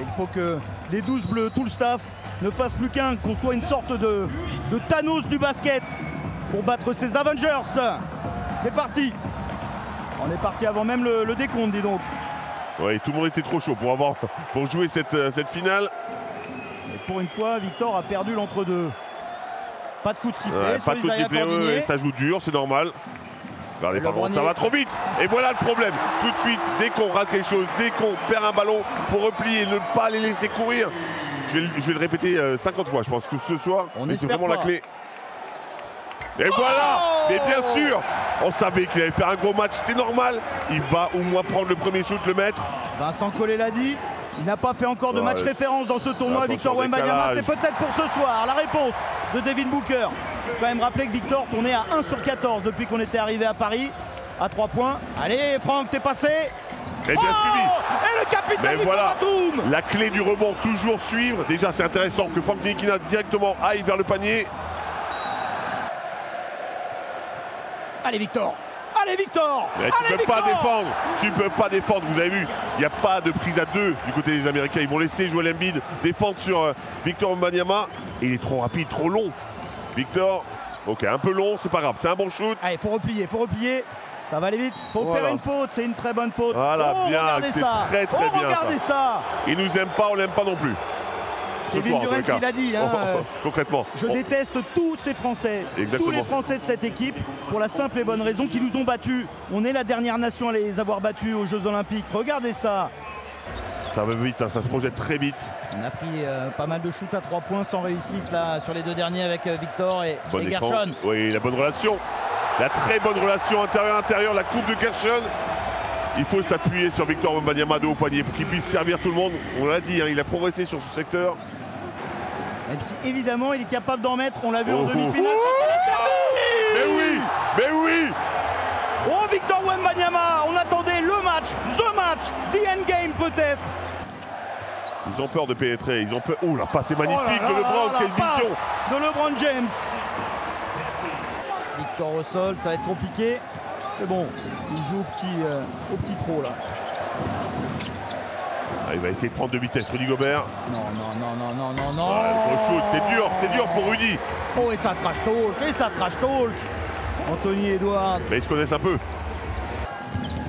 Il faut que les 12 bleus, tout le staff, ne fassent plus qu'un, qu'on soit une sorte de Thanos du basket pour battre ces Avengers. C'est parti. On est parti avant même le décompte, dis donc. Oui, tout le monde était trop chaud pour jouer cette finale. Et pour une fois, Victor a perdu l'entre-deux. Pas de coup de sifflet, pas de coup de sifflet, ça joue dur, c'est normal. Regardez, par contre, ça va trop vite. Et voilà le problème. Tout de suite, dès qu'on rate quelque chose, dès qu'on perd un ballon, il faut replier, ne pas les laisser courir. Je vais le répéter 50 fois, je pense que ce soir. Mais c'est vraiment la clé. Et voilà. Mais bien sûr, on savait qu'il allait faire un gros match, c'était normal. Il va au moins prendre le premier shoot, le mettre. Vincent Collet l'a dit. Il n'a pas fait encore de match référence dans ce tournoi. Victor Wembanyama, c'est peut-être pour ce soir. La réponse de Devin Booker. Il faut quand même rappeler que Victor tournait à 1 sur 14 depuis qu'on était arrivé à Paris. À 3 points. Allez, Franck, t'es passé. Et bien suivi. Et le capitaine voilà, la clé du rebond, toujours suivre. Déjà, c'est intéressant que Franck Ntilikina directement aille vers le panier. Allez, Victor. Allez, Victor. Mais tu peux pas défendre. Tu peux pas défendre. Vous avez vu, il n'y a pas de prise à deux du côté des Américains. Ils vont laisser Joel Embiid défendre sur Victor Wembanyama. Et il est trop rapide, trop long. Victor, ok, un peu long, c'est pas grave. C'est un bon shoot. Allez, faut replier. Ça va aller vite. Faut faire une faute. C'est une très bonne faute. Voilà, bien. C'est très bien. Regardez ça. Il nous aime pas, on l'aime pas non plus. Kevin Durant qui l'a dit. Concrètement. Je déteste tous ces Français. Exactement. Tous les Français de cette équipe, pour la simple et bonne raison qu'ils nous ont battus. On est la dernière nation à les avoir battus aux Jeux Olympiques. Regardez ça. Ça va vite, hein, ça se projette très vite. On a pris pas mal de shoots à 3 points sans réussite là sur les deux derniers avec Victor et Gershon. Oui, la bonne relation. La très bonne relation intérieur-intérieur, la coupe de Gershon. Il faut s'appuyer sur Victor Wembanyama de haut panier pour qu'il puisse servir tout le monde. On l'a dit, hein, il a progressé sur ce secteur. Même si évidemment il est capable d'en mettre, on l'a vu en demi-finale. Mais oui. Oh, Victor Wembanyama, on attendait le match, the match, the endgame peut-être. Ils ont peur de pénétrer, ils ont peur. Oh, la passe est magnifique de LeBron, quelle vision de LeBron James. Victor au sol, ça va être compliqué. C'est bon, il joue au petit trot là. Il va essayer de prendre de vitesse, Rudy Gobert. Non. Gros shoot, c'est dur pour Rudy. Oh, et ça trash talk, Anthony Edwards. Mais ils se connaissent un peu.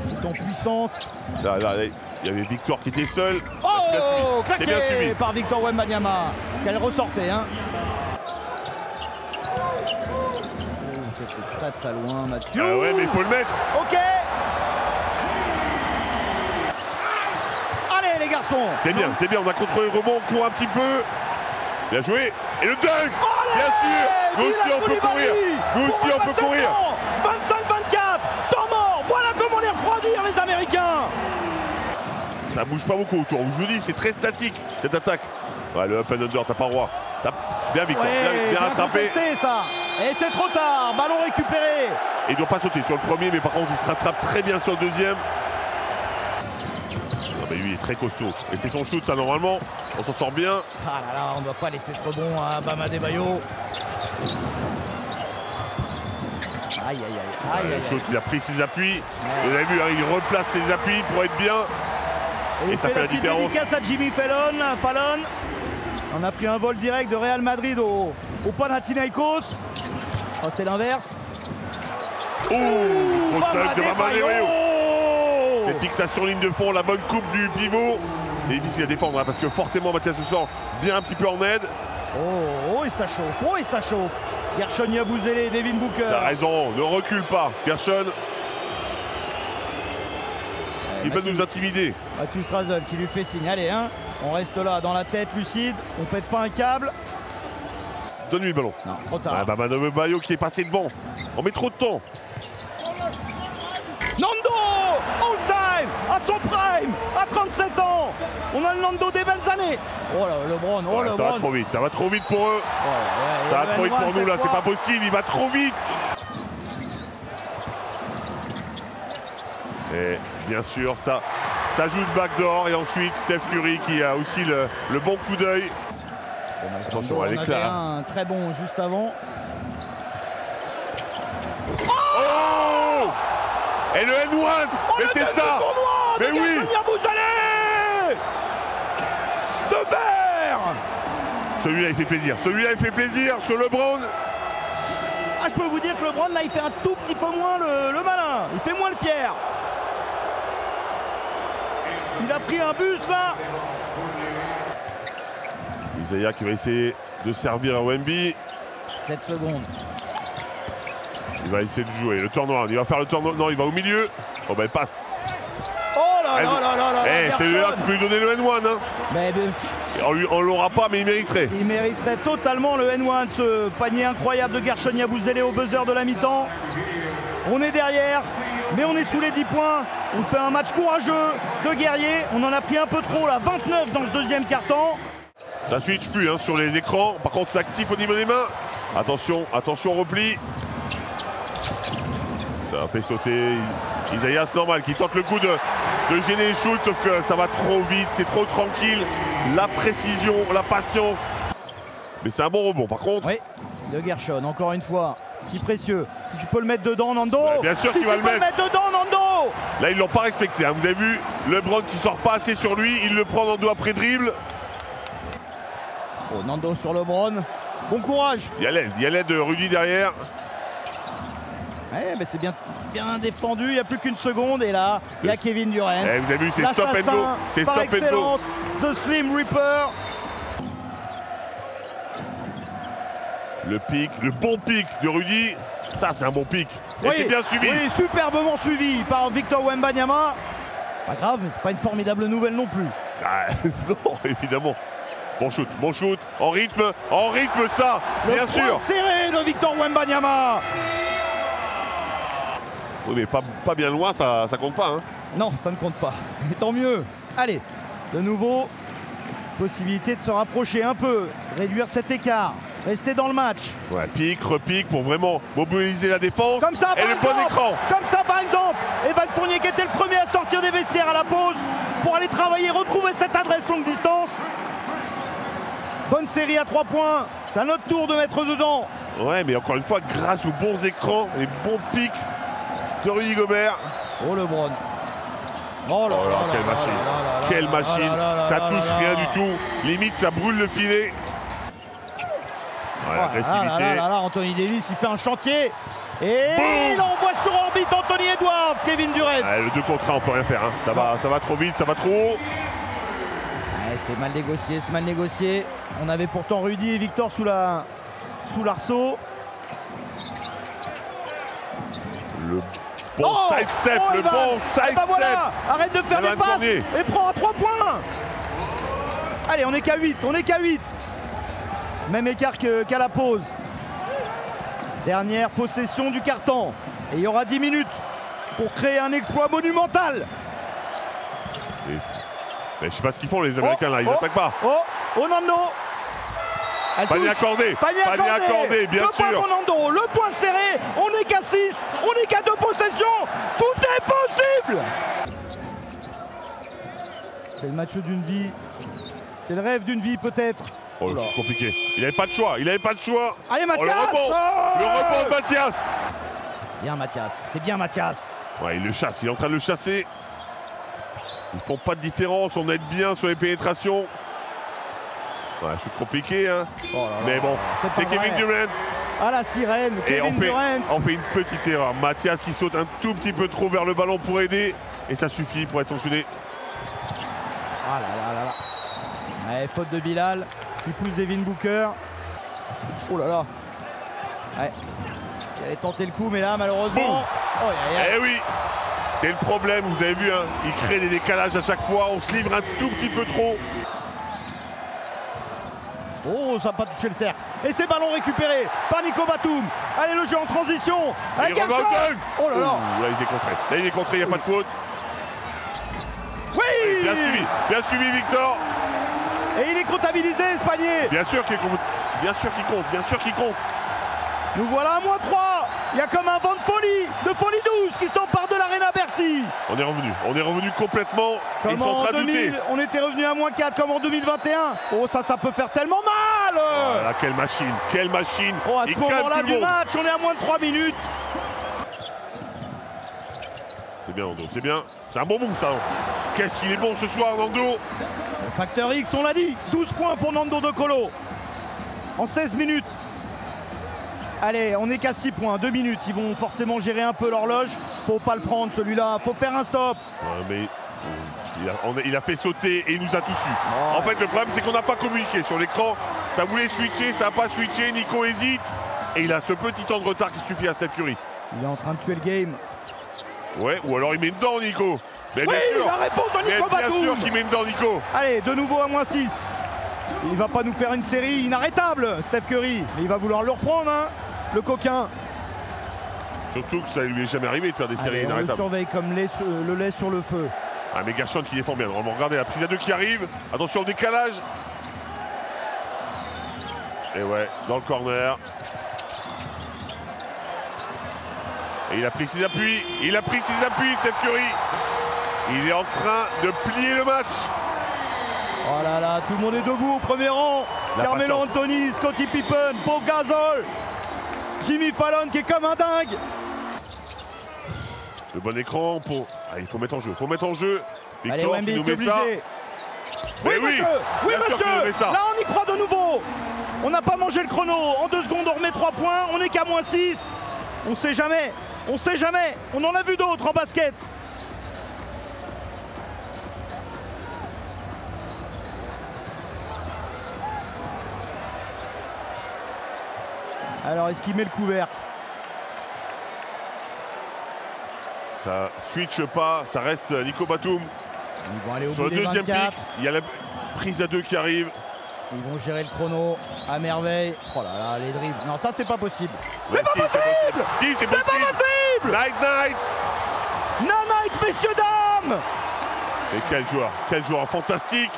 Tout en puissance. Là, il y avait Victor qui était seul. Oh, claqué par Victor Wembanyama. Parce qu'elle ressortait, hein. Oh, ça c'est très loin, Mathieu. Ah ouais, mais il faut le mettre. Ok. Allez, les garçons. C'est bien, on a contrôlé le rebond, on court un petit peu. Bien joué. Et le dunk. Bien sûr. Nous aussi on peut courir. 25-24. Temps mort. Voilà comment les refroidir, les Américains. Ça bouge pas beaucoup autour. Je vous dis, c'est très statique cette attaque. Ouais, le up and under, t'as pas le droit. Bien Victor, bien rattrapé. Ça. Et c'est trop tard. Ballon récupéré. Et il doit pas sauter sur le premier, mais par contre il se rattrape très bien sur le deuxième. Non, mais lui il est très costaud. Et c'est son shoot, ça normalement. On s'en sort bien. Ah là là, on ne doit pas laisser ce rebond à Bam Adebayo. Aïe. Le shoot, il a pris ses appuis. Vous avez vu, hein, il replace ses appuis pour être bien. Et ça fait la différence. Dédicace à Jimmy Fallon. On a pris un vol direct de Real Madrid au Panathinaikos. Oh, c'était l'inverse. Contre de Bam Adebayo. Cette fixation ligne de fond, la bonne coupe du pivot. C'est difficile à défendre hein, parce que forcément Mathias se sent bien un petit peu en aide. Oh, et ça chauffe. Gershon Yabusele, Devin Booker. T'as raison, ne recule pas, Gershon. Il va nous intimider. Mathieu Strazel qui lui fait signe. Allez, hein, on reste là dans la tête lucide. On pète pas un câble. Donne-lui le ballon. Non, trop tard. Bam Adebayo qui est passé devant. On met trop de temps. Nando, all time, à son prime, à 37 ans. On a le Nando des belles années. Oh là, LeBron, Ça va trop vite pour eux. Ça va trop vite pour nous là, c'est pas possible, il va trop vite. Et bien sûr, ça joue le backdoor et ensuite Steph Curry qui a aussi le bon coup d'œil. Attention à l'éclat. Un très bon juste avant. Oh! Et le N1, mais c'est ça. Mais oui. Gobert. Celui-là, il fait plaisir. Celui-là, il fait plaisir sur LeBron. Ah, je peux vous dire que LeBron, là, il fait un tout petit peu moins le malin. Il fait moins le fier. Il a pris un bus, là. Isaiah qui va essayer de servir à Wemby. 7 secondes. Il va essayer de jouer. Le turnover. Il va faire le turnover. Non, il va au milieu. Oh, ben, il passe. Oh là là là là là. Eh, celui-là, tu peux lui donner le N1. Hein. Mais on l'aura pas, mais il mériterait. Il mériterait totalement le N1, ce panier incroyable de Gershon Yabusele au buzzer de la mi-temps. On est derrière, mais on est sous les 10 points. On fait un match courageux de guerrier. On en a pris un peu trop, là, 29 dans ce deuxième quart-temps. Ça switch plus hein, sur les écrans. Par contre, c'est actif au niveau des mains. Attention, attention, repli. Ça a fait sauter Isaiah, c'est normal, qui tente le coup de gêner les shoots, sauf que ça va trop vite, c'est trop tranquille. La précision, la patience. Mais c'est un bon rebond, par contre. Oui, de Gershon, encore une fois. Si précieux. Si tu peux le mettre dedans, Nando. Ouais, bien sûr qu'il va le mettre dedans, Nando. Là, ils l'ont pas respecté. Hein. Vous avez vu, LeBron qui sort pas assez sur lui. Il le prend Nando après dribble. Oh, Nando sur LeBron. Bon courage. Il y a l'aide de Rudy derrière. Ouais, mais c'est bien défendu. Il n'y a plus qu'une seconde. Et là, il y a Kevin Durant. Eh, vous avez vu, c'est stop and go. C'est stop and go. The Slim Reaper. Le pic, le bon pic de Rudy. Ça, c'est un bon pic. Et oui, c'est bien suivi. Oui, superbement suivi par Victor Wembanyama. Pas grave, mais c'est pas une formidable nouvelle non plus. Ah, non, évidemment. Bon shoot, en rythme ça, bien sûr. Le point serré de Victor Wembanyama. Oui, mais pas bien loin, ça compte pas. Hein. Non, ça ne compte pas. Et tant mieux. Allez, de nouveau, possibilité de se rapprocher un peu, réduire cet écart, rester dans le match. Ouais, pique, repique pour vraiment mobiliser la défense. Comme ça, et le bon écran. Comme ça, par exemple. Evan Fournier qui était le premier à sortir des vestiaires à la pause pour aller travailler, retrouver cette adresse longue distance. Bonne série à 3 points. C'est à notre tour de mettre dedans. Ouais, mais encore une fois, grâce aux bons écrans, les bons pics de Rudy Gobert. Oh, LeBron. Oh là là, quelle machine. Quelle machine. Ça touche rien du tout. Limite, ça brûle le filet. Ouais, l'agressivité. Là, Anthony Davis, il fait un chantier. Et boum, il envoie sur orbite Anthony Edwards, Kevin Durant. Ouais, le 2 contre 1, on peut rien faire. Hein. Ça va trop vite, ça va trop haut. Ouais, c'est mal négocié, c'est mal négocié. On avait pourtant Rudy et Victor sous l'arceau. Le bon sidestep, le bon sidestep. Bah voilà, arrête de faire des passes et prends à 3 points. Allez, on est qu'à 8, Même écart qu'à la pause. Dernière possession du carton. Et il y aura 10 minutes pour créer un exploit monumental. Mais je sais pas ce qu'ils font les Américains là, ils attaquent pas. Oh Nando. Panier accordé, bien le sûr. Point pour Nando, le point serré, on n'est qu'à 6, on n'est qu'à 2 possessions, tout est possible. C'est le match d'une vie, c'est le rêve d'une vie peut-être. Oh, c'est compliqué, il avait pas de choix, Allez Mathias, le rebond de Mathias. Bien Mathias, c'est bien Mathias. Ouais, il le chasse, il est en train de le chasser. Ils font pas de différence, on aide bien sur les pénétrations. Ouais, c'est compliqué, hein. Mais bon, c'est Kevin Durant. À la sirène, Kevin Durant. On fait une petite erreur. Mathias qui saute un tout petit peu trop vers le ballon pour aider. Et ça suffit pour être sanctionné. Ah là là. Ouais, faute de Bilal qui pousse Devin Booker. Oh là là. Ouais. Il avait tenté le coup, mais là, malheureusement. Eh oui, c'est le problème, vous avez vu, hein. Il crée des décalages à chaque fois. On se livre un tout petit peu trop. Oh, ça n'a pas touché le cercle. Et c'est ballon récupéré par Nico Batum. Allez, le jeu en transition. Avec Gershon. Oh là là. Là, il est contré. Il n'y a pas de faute. Oui. Bien suivi, Victor. Et il est comptabilisé, ce panier. Bien sûr qu'il compte. Nous voilà à -3. Il y a comme un vent de folie douce qui s'empare de l'Arena Bercy. On est revenu complètement. Comme en 2000, on était revenu à -4 comme en 2021. Oh, ça peut faire tellement mal. Oh là, quelle machine. Oh, à ce moment-là du match, on est à -3 minutes. C'est bien, Nando, c'est bien. C'est un bon move, ça. Qu'est-ce qu'il est bon ce soir, Nando. Facteur X, on l'a dit, 12 points pour Nando De Colo en 16 minutes. Allez, on n'est qu'à 6 points, 2 minutes. Ils vont forcément gérer un peu l'horloge. Faut pas le prendre celui-là, faut faire un stop. Mais il a fait sauter et il nous a tous eu. En fait, le problème, c'est qu'on n'a pas communiqué sur l'écran. Ça voulait switcher, ça n'a pas switché. Nico hésite. Et il a ce petit temps de retard qui suffit à Steph Curry. Il est en train de tuer le game. Ouais, ou alors il met dedans, Nico. Mais oui, bien sûr, la réponse de Nico Batum. Bien sûr qu'il met dedans, Nico. Allez, de nouveau à moins 6. Il va pas nous faire une série inarrêtable, Steph Curry. Mais il va vouloir le reprendre, hein, le coquin. Surtout que ça lui est jamais arrivé de faire des séries inarrêtables. On le surveille comme le lait sur le feu. Ah, mais Gershon qui défend bien. Normalement, regardez la prise à 2 qui arrive. Attention au décalage. Et ouais, dans le corner. Et il a pris ses appuis. Il a pris ses appuis, Steph Curry. Il est en train de plier le match. Oh là là, tout le monde est debout au premier rang. Carmelo Anthony, Scottie Pippen, Pau Gasol, Jimmy Fallon qui est comme un dingue. Le bon écran pour... Ah, il faut mettre en jeu, Victor, allez, tu nous mets ça. Oui, monsieur. Oui, monsieur. Là, on y croit de nouveau. On n'a pas mangé le chrono. En 2 secondes, on remet 3 points. On n'est qu'à moins 6. On sait jamais. On sait jamais. On en a vu d'autres en basket. Alors, est-ce qu'il met le couvercle? Ça switch pas, ça reste Nico Batum. Ils vont aller au sur le deuxième pic, il y a la prise à 2 qui arrive. Ils vont gérer le chrono à merveille. Oh là là, les dribbles. Non, ça c'est pas possible. Ouais, c'est pas possible. Si, c'est possible. Pas possible. Night. Night, messieurs, dames. Et quel joueur fantastique.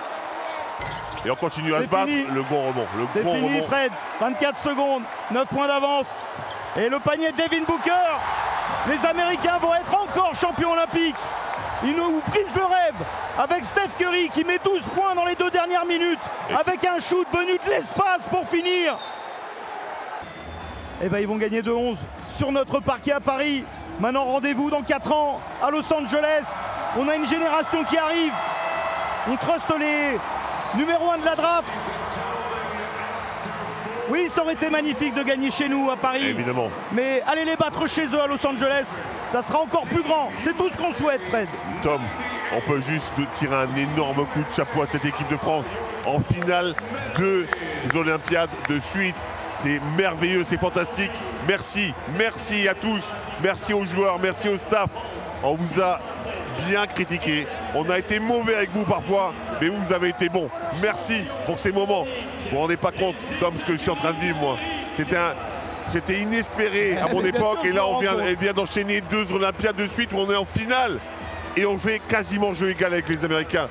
Et on continue à se battre. Le bon rebond. C'est fini, Fred. 24 secondes, 9 points d'avance. Et le panier de Devin Booker. Les Américains vont être encore champions olympiques. Ils nous brisent le rêve avec Steph Curry qui met 12 points dans les 2 dernières minutes. Avec un shoot venu de l'espace pour finir. Et ben ils vont gagner 2-11 sur notre parquet à Paris. Maintenant rendez-vous dans 4 ans à Los Angeles. On a une génération qui arrive. On truste les numéro 1 de la draft. Oui, ça aurait été magnifique de gagner chez nous à Paris. Évidemment. Mais allez les battre chez eux à Los Angeles, ça sera encore plus grand. C'est tout ce qu'on souhaite, Fred. Tom, on peut juste tirer un énorme coup de chapeau à cette équipe de France. En finale, 2 Olympiades de suite. C'est merveilleux, c'est fantastique. Merci à tous. Merci aux joueurs, merci au staff. On vous a bien critiqué. On a été mauvais avec vous parfois, mais vous avez été bons. Merci pour ces moments. Vous ne vous rendez pas compte, Tom, ce que je suis en train de vivre, moi. C'était inespéré à mon époque. Et là, on vient d'enchaîner 2 Olympiades de suite où on est en finale. Et on fait quasiment jeu égal avec les Américains.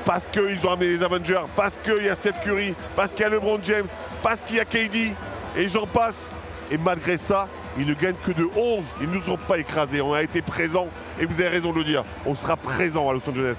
Parce qu'ils ont amené les Avengers, parce qu'il y a Steph Curry, parce qu'il y a LeBron James, parce qu'il y a KD. Et j'en passe. Et malgré ça, ils ne gagnent que de 11. Ils ne nous ont pas écrasés. On a été présents. Et vous avez raison de le dire. On sera présents à Los Angeles.